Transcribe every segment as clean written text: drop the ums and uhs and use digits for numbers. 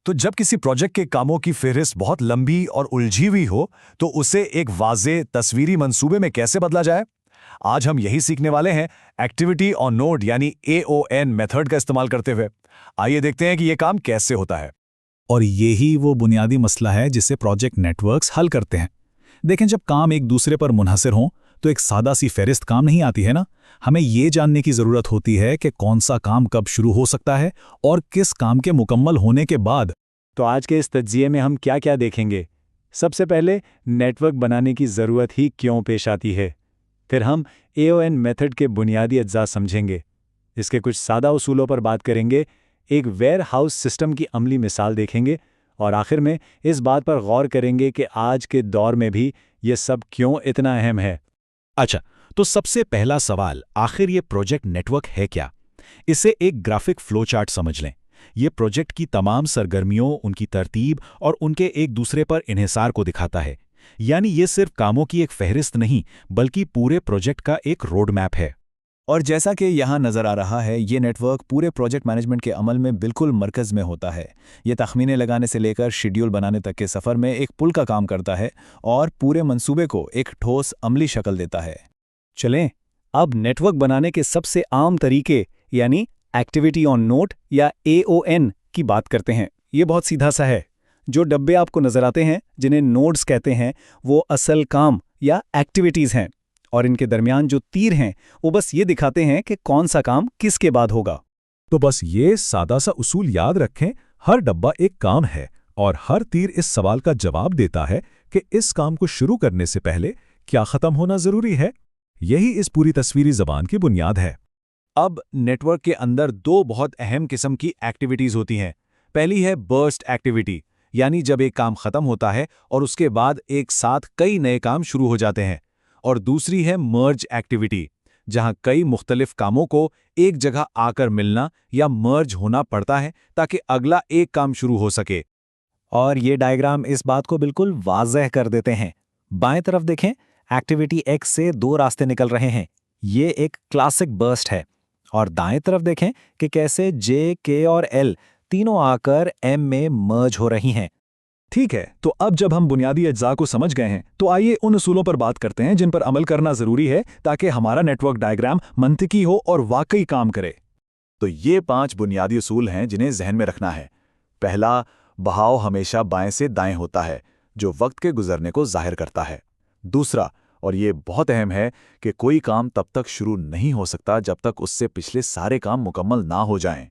तो जब किसी प्रोजेक्ट के कामों की फहरिस्त बहुत लंबी और उलझी हुई हो तो उसे एक वाज़ेह तस्वीरी मंसूबे में कैसे बदला जाए, आज हम यही सीखने वाले हैं एक्टिविटी ऑन नोड यानी AON मेथड का इस्तेमाल करते हुए। आइए देखते हैं कि यह काम कैसे होता है। और यही वो बुनियादी मसला है जिसे प्रोजेक्ट नेटवर्क्स हल करते हैं। देखें, जब काम एक दूसरे पर मुनहसर हों तो एक सादा सी फहरिस्त काम नहीं आती है ना। हमें ये जानने की ज़रूरत होती है कि कौन सा काम कब शुरू हो सकता है और किस काम के मुकम्मल होने के बाद। तो आज के इस तज्ज़िये में हम क्या क्या देखेंगे। सबसे पहले नेटवर्क बनाने की ज़रूरत ही क्यों पेश आती है। फिर हम AON मेथड के बुनियादी अज्जा समझेंगे, इसके कुछ सादा उसूलों पर बात करेंगे, एक वेयर हाउस सिस्टम की अमली मिसाल देखेंगे और आखिर में इस बात पर गौर करेंगे कि आज के दौर में भी ये सब क्यों इतना अहम है। अच्छा, तो सबसे पहला सवाल, आखिर ये प्रोजेक्ट नेटवर्क है क्या? इसे एक ग्राफिक फ्लो चार्ट समझ लें। ये प्रोजेक्ट की तमाम सरगर्मियों, उनकी तरतीब और उनके एक दूसरे पर इन्हिसार को दिखाता है। यानी ये सिर्फ कामों की एक फहरिस्त नहीं, बल्कि पूरे प्रोजेक्ट का एक रोड मैप है। और जैसा कि यहाँ नज़र आ रहा है, ये नेटवर्क पूरे प्रोजेक्ट मैनेजमेंट के अमल में बिल्कुल मरकज़ में होता है। ये तखमीने लगाने से लेकर शेड्यूल बनाने तक के सफ़र में एक पुल का काम करता है और पूरे मंसूबे को एक ठोस अमली शक्ल देता है। चलें अब नेटवर्क बनाने के सबसे आम तरीके यानी एक्टिविटी ऑन नोड या AON की बात करते हैं। ये बहुत सीधा सा है। जो डब्बे आपको नज़र आते हैं जिन्हें नोड्स कहते हैं, वो असल काम या एक्टिविटीज़ हैं, और इनके दरमियान जो तीर हैं वो बस ये दिखाते हैं कि कौन सा काम किसके बाद होगा। तो बस ये सादा सा उसूल याद रखें, हर डब्बा एक काम है और हर तीर इस सवाल का जवाब देता है कि इस काम को शुरू करने से पहले क्या ख़त्म होना ज़रूरी है। यही इस पूरी तस्वीरी ज़बान की बुनियाद है। अब नेटवर्क के अंदर दो बहुत अहम किस्म की एक्टिविटीज़ होती हैं। पहली है बर्स्ट एक्टिविटी, यानी जब एक काम ख़त्म होता है और उसके बाद एक साथ कई नए काम शुरू हो जाते हैं। और दूसरी है मर्ज एक्टिविटी, जहां कई मुख्तलिफ कामों को एक जगह आकर मिलना या मर्ज होना पड़ता है ताकि अगला एक काम शुरू हो सके। और ये डायग्राम इस बात को बिल्कुल वाज़ेह कर देते हैं। बाएं तरफ देखें, एक्टिविटी X से दो रास्ते निकल रहे हैं। ये एक क्लासिक बर्स्ट है। और दाएं तरफ देखें कि कैसे J, K और L तीनों आकर M में मर्ज हो रही हैं। ठीक है, तो अब जब हम बुनियादी अज्जा को समझ गए हैं तो आइए उन उसूलों पर बात करते हैं जिन पर अमल करना ज़रूरी है ताकि हमारा नेटवर्क डायग्राम मंतिकी हो और वाकई काम करे। तो ये 5 बुनियादी उसूल हैं जिन्हें जहन में रखना है। पहला, बहाव हमेशा बाएं से दाएं होता है, जो वक्त के गुजरने को जाहिर करता है। दूसरा, और ये बहुत अहम है, कि कोई काम तब तक शुरू नहीं हो सकता जब तक उससे पिछले सारे काम मुकम्मल ना हो जाएं।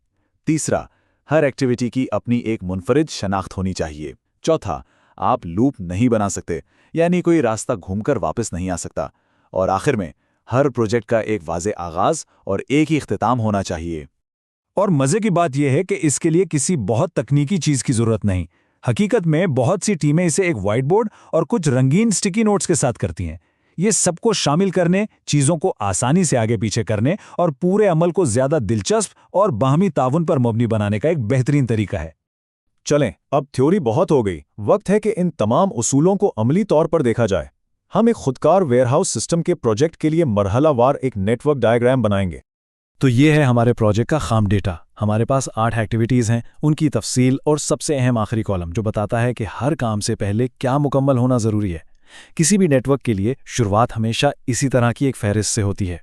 तीसरा, हर एक्टिविटी की अपनी एक मुनफरिद शनाख्त होनी चाहिए। चौथा, आप लूप नहीं बना सकते, यानी कोई रास्ता घूमकर वापस नहीं आ सकता। और आखिर में, हर प्रोजेक्ट का एक वाज़ेह आगाज़ और एक ही इख्तिताम होना चाहिए। और मज़े की बात यह है कि इसके लिए किसी बहुत तकनीकी चीज़ की ज़रूरत नहीं। हकीकत में बहुत सी टीमें इसे एक व्हाइट बोर्ड और कुछ रंगीन स्टिकी नोट्स के साथ करती हैं। ये सबको शामिल करने, चीज़ों को आसानी से आगे पीछे करने और पूरे अमल को ज़्यादा दिलचस्प और बाहमी ताउन पर मबनी बनाने का एक बेहतरीन तरीका है। चलें, अब थ्योरी बहुत हो गई, वक्त है कि इन तमाम उसूलों को अमली तौर पर देखा जाए। हम एक खुदकार वेयरहाउस सिस्टम के प्रोजेक्ट के लिए मरहलावार एक नेटवर्क डायग्राम बनाएंगे। तो ये है हमारे प्रोजेक्ट का खाम डेटा। हमारे पास 8 एक्टिविटीज़ हैं, उनकी तफसील और सबसे अहम आखिरी कॉलम जो बताता है कि हर काम से पहले क्या मुकम्मल होना ज़रूरी है। किसी भी नेटवर्क के लिए शुरुआत हमेशा इसी तरह की एक फहरिस्त से होती है।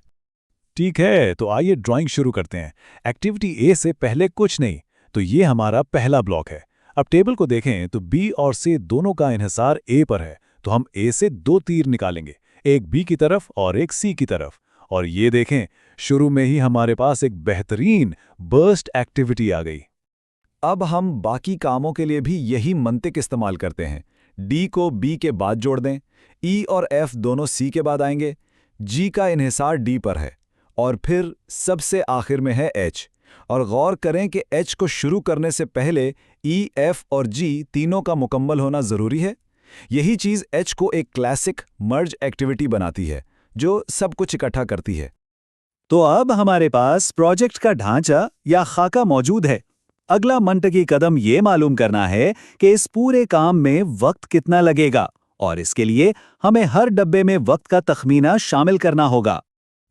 ठीक है, तो आइए ड्राइंग शुरू करते हैं। एक्टिविटी A से पहले कुछ नहीं, तो ये हमारा पहला ब्लॉक है। अब टेबल को देखें तो B और C दोनों का इन्हिसार A पर है, तो हम A से 2 तीर निकालेंगे, एक B की तरफ और एक C की तरफ। और ये देखें, शुरू में ही हमारे पास एक बेहतरीन बर्स्ट एक्टिविटी आ गई। अब हम बाकी कामों के लिए भी यही मंतिक इस्तेमाल करते हैं। D को B के बाद जोड़ दें, E और F दोनों C के बाद आएंगे, G का इन्हिसार D पर है, और फिर सबसे आखिर में है H। और गौर करें कि H को शुरू करने से पहले E, F और G तीनों का मुकम्मल होना ज़रूरी है। यही चीज़ H को एक क्लासिक मर्ज एक्टिविटी बनाती है, जो सब कुछ इकट्ठा करती है। तो अब हमारे पास प्रोजेक्ट का ढांचा या खाका मौजूद है। अगला मंतकी कदम ये मालूम करना है कि इस पूरे काम में वक्त कितना लगेगा, और इसके लिए हमें हर डब्बे में वक्त का तखमीना शामिल करना होगा।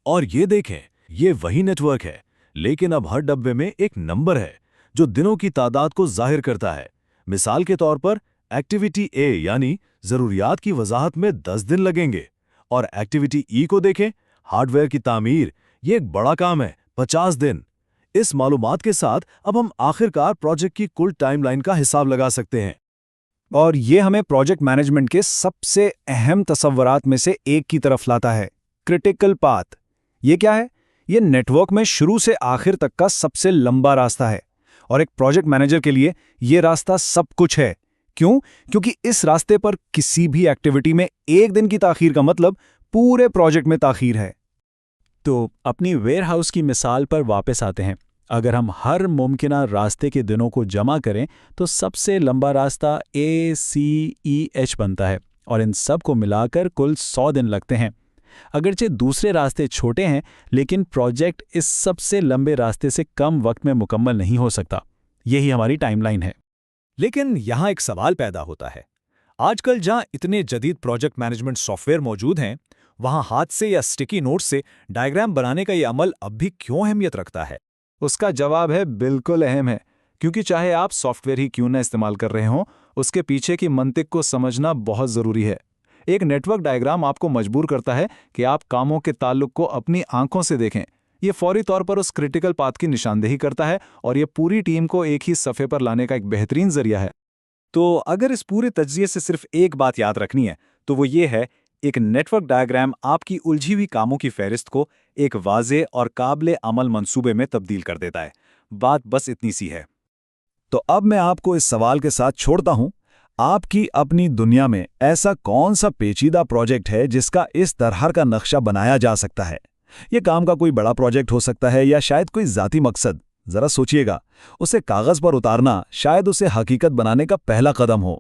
और ये देखें, ये वही नेटवर्क है, लेकिन अब हर डब्बे में एक नंबर है जो दिनों की तादाद को जाहिर करता है। مثال کے طور پر ایکٹیویٹی اے یعنی ضروریات کی وضاحت میں 10 دن لگیں گے، اور ایکٹیویٹی ای کو دیکھیں، ہارڈ ویئر کی تعمیر، یہ ایک بڑا کام ہے، 50 دن۔ اس معلومات کے ساتھ اب ہم آخرکار پروجیکٹ کی کل ٹائم لائن کا حساب لگا سکتے ہیں۔ اور یہ ہمیں پروجیکٹ مینجمنٹ کے سب سے اہم تصورات میں سے ایک کی طرف لاتا ہے، کرٹیکل پاتھ۔ یہ کیا ہے؟ یہ نیٹ ورک میں شروع سے آخر تک کا سب سے لمبا راستہ ہے، اور ایک پروجیکٹ مینیجر کے لیے یہ راستہ سب کچھ ہے۔ کیوں؟ کیونکہ اس راستے پر کسی بھی ایکٹیویٹی میں ایک دن کی تاخیر کا مطلب پورے پروجیکٹ میں تاخیر ہے۔ تو اپنی ویئر ہاؤس کی مثال پر واپس آتے ہیں۔ اگر ہم ہر ممکنہ راستے کے دنوں کو جمع کریں تو سب سے لمبا راستہ ACEH بنتا ہے، اور ان سب کو ملا کر کل 100 دن لگتے ہیں۔ اگرچہ دوسرے راستے چھوٹے ہیں، لیکن پروجیکٹ اس سب سے لمبے راستے سے کم وقت میں مکمل نہیں ہو سکتا۔ یہی ہماری ٹائم لائن ہے۔ لیکن یہاں ایک سوال پیدا ہوتا ہے، آج کل جہاں اتنے جدید پروجیکٹ مینجمنٹ سافٹ ویئر موجود ہیں، وہاں ہاتھ سے یا اسٹکی نوٹ سے ڈائیگرام بنانے کا یہ عمل اب بھی کیوں اہمیت رکھتا ہے؟ اس کا جواب ہے بالکل اہم ہے، کیونکہ چاہے آپ سافٹ ویئر ہی کیوں نہ استعمال کر رہے ہوں، اس کے پیچھے کی منطق کو سمجھنا بہت ضروری ہے۔ ایک نیٹ ورک ڈائیگرام آپ کو مجبور کرتا ہے کہ آپ کاموں کے تعلق کو اپنی آنکھوں سے دیکھیں۔ یہ فوری طور پر اس کرٹیکل پاتھ کی نشاندہی کرتا ہے، اور یہ پوری ٹیم کو ایک ہی صفحے پر لانے کا ایک بہترین ذریعہ ہے۔ تو اگر اس پورے تجزیے سے صرف ایک بات یاد رکھنی ہے تو وہ یہ ہے، ایک نیٹ ورک ڈائیگرام آپ کی الجھی ہوئی کاموں کی فہرست کو ایک واضح اور قابل عمل منصوبے میں تبدیل کر دیتا ہے۔ بات بس اتنی سی ہے۔ تو اب میں آپ کو اس سوال کے ساتھ چھوڑتا ہوں، آپ کی اپنی دنیا میں ایسا کون سا پیچیدہ پروجیکٹ ہے جس کا اس طرح کا نقشہ بنایا جا سکتا ہے؟ یہ کام کا کوئی بڑا پروجیکٹ ہو سکتا ہے یا شاید کوئی ذاتی مقصد۔ ذرا سوچئے گا، اسے کاغذ پر اتارنا شاید اسے حقیقت بنانے کا پہلا قدم ہو۔